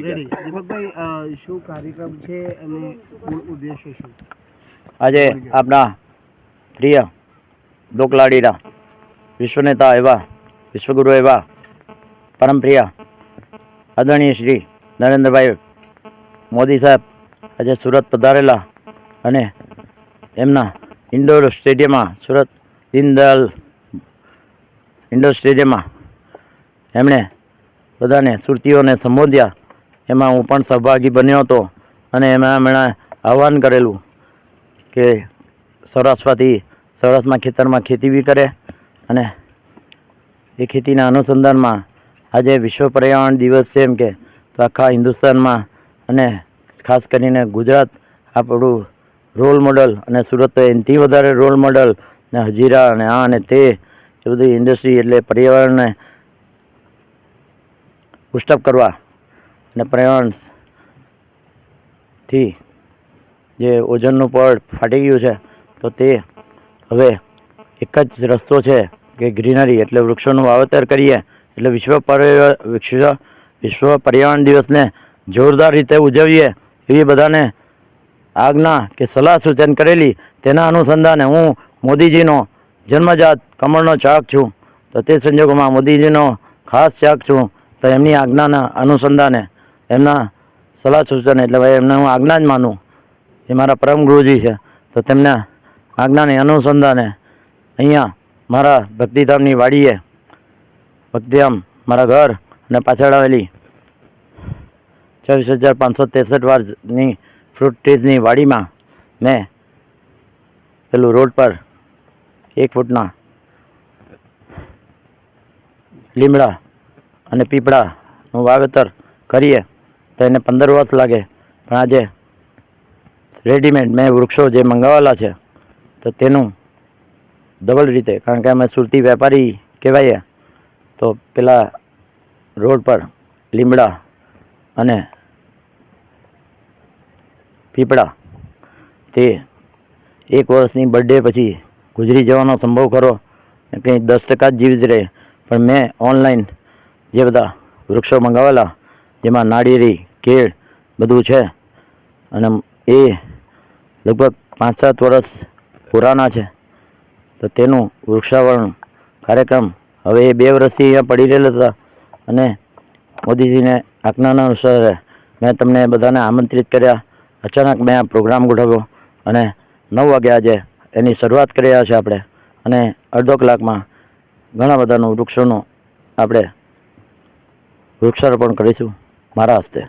થઈ ગયા. દીપકભાઈ શું કાર્યક્રમ છે અને મૂળ ઉદ્દેશ્ય શું? આજે આપણા પ્રિય લોકલાડીના વિશ્વનેતા એવા વિશ્વગુરુ એવા પરમપ્રિય આદરણીય શ્રી નરેન્દ્રભાઈ મોદી સાહેબ આજે સુરત પધારેલા અને એમના ઇન્ડોર સ્ટેડિયમમાં સુરત દીનદયાલ ઇન્ડોર સ્ટેડિયમમાં એમણે બધાને સુરતીઓને સંબોધ્યા. એમાં હું પણ સહભાગી બન્યો હતો અને એમાં એમણે આહ્વાન કરેલું કે સૌરાષ્ટ્રમાંથી સૌરાષ્ટ્રમાં ખેતરમાં ખેતી બી કરે અને એ ખેતીના અનુસંધાનમાં આજે વિશ્વ પર્યાવરણ દિવસ છે એમ કે તો આખા હિન્દુસ્તાનમાં અને ખાસ કરીને ગુજરાત આપણું રોલ મોડલ અને સુરત તો એનાથી વધારે રોલ મોડલ ને હજીરા અને આ અને તે એ બધી ઇન્ડસ્ટ્રી એટલે પર્યાવરણને પુષ્ટઅપ કરવા અને પર્યાવરણથી જે ઓઝોનનું પડ ફાટી ગયું છે તો તે હવે એક જ રસ્તો છે કે ગ્રીનરી એટલે વૃક્ષોનું વાવેતર કરીએ એટલે વિશ્વ પર્યાવરણ દિવસને જોરદાર રીતે ઉજવીએ એવી બધાને આજ્ઞા કે સલાહ સૂચન કરેલી. તેના અનુસંધાને હું મોદીજીનો જન્મજાત કમળનો ચાહક છું તો તે સંજોગોમાં મોદીજીનો ખાસ ચાહક છું તો એમની આજ્ઞાના અનુસંધાને એમના સલાહ સૂચન એટલે ભાઈ એમને હું આજ્ઞા જ માનું. એ મારા પરમ ગુરુજી છે તો તેમના આજ્ઞાને અનુસંધાને અહીંયા મારા ભક્તિધામની વાડીએ ભક્તિધામ મારા ઘર અને પાછળ આવેલી 24,563 વારની ફ્રૂટ ટ્રીઝની વાડીમાં મેં પેલું રોડ પર 1 ફૂટના લીમડા અને પીપળાનું વાવેતર કરીએ તો એને 15 વર્ષ લાગે, પણ આજે રેડીમેડ મેં વૃક્ષો જે મંગાવેલા છે તો તેનું ડબલ રીતે, કારણ કે અમે સુરતી વેપારી કહેવાઈએ તો પેલા રોડ પર લીમડા અને પીપળા તે 1 વર્ષની બર્થડે પછી ગુજરી જવાનો સંભવ ખરો ને કંઈ 10% જ જીવિત રહે. પણ મેં ઓનલાઈન જે બધા વૃક્ષો મંગાવેલા જેમાં નાળિયેરી કેળ બધું છે અને એ લગભગ 5-7 વર્ષ પુરાના છે તો તેનું વૃક્ષાવરણ કાર્યક્રમ હવે એ 2 વર્ષથી અહીંયા પડી રહેલા હતા અને મોદીજીને આજ્ઞાના અનુસાર મેં તમને બધાને આમંત્રિત કર્યા. અચાનક મેં આ પ્રોગ્રામ ગોઠવ્યો અને 9 વાગે આજે એની શરૂઆત કરી રહ્યા છે આપણે અને અડધો કલાકમાં ઘણા બધાનું વૃક્ષોનું આપણે વૃક્ષારોપણ કરીશું મારા હસ્તે.